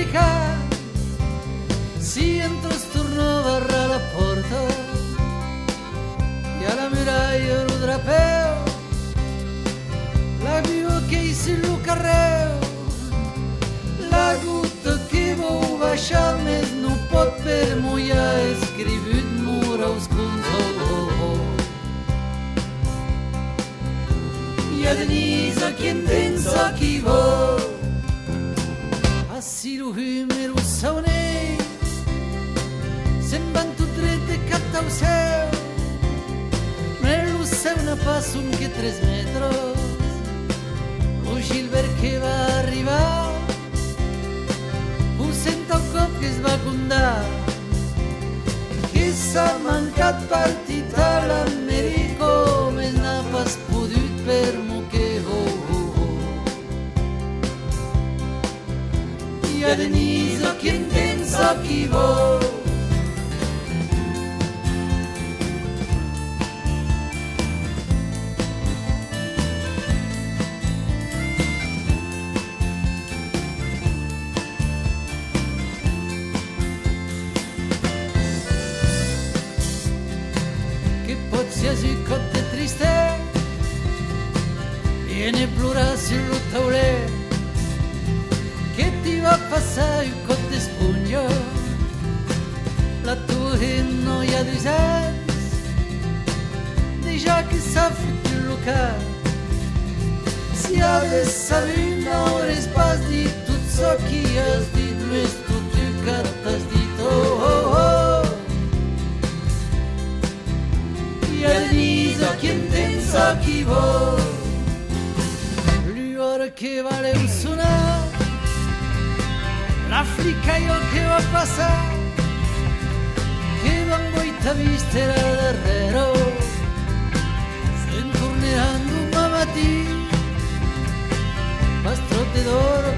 ficar. Si entro storno varrà la porta e alla muraia lo drapeo, la vivo che si lo carreo, la gutta che vo baciarmi non può per muia e scrivit mura oscunto. Ia Denisa che intensa chi vo a si lo humero saune sembran tu drete cattau seu me lo seu una passo un che 3 metros o Gilbert che va a arrivare un senta un cop che es va condar che s'ha mancat partita l'Americo me n'ha pas podut per mo che Ia Denisa che intensa chi vo qualsiasi cotte triste viene plura sul taulet che ti va a passare il cotte spugno la tua noia di sens déjà che sa foutu il local si avesse avuto ora spas di tutto ciò che has dit mais tu che t'has dit Ia Denisa che intensa chi vo l'ora che vale un suonar la flicca io che va a passare che van voi t'ha vista darrero se torneranno ma mattina pastrote d'oro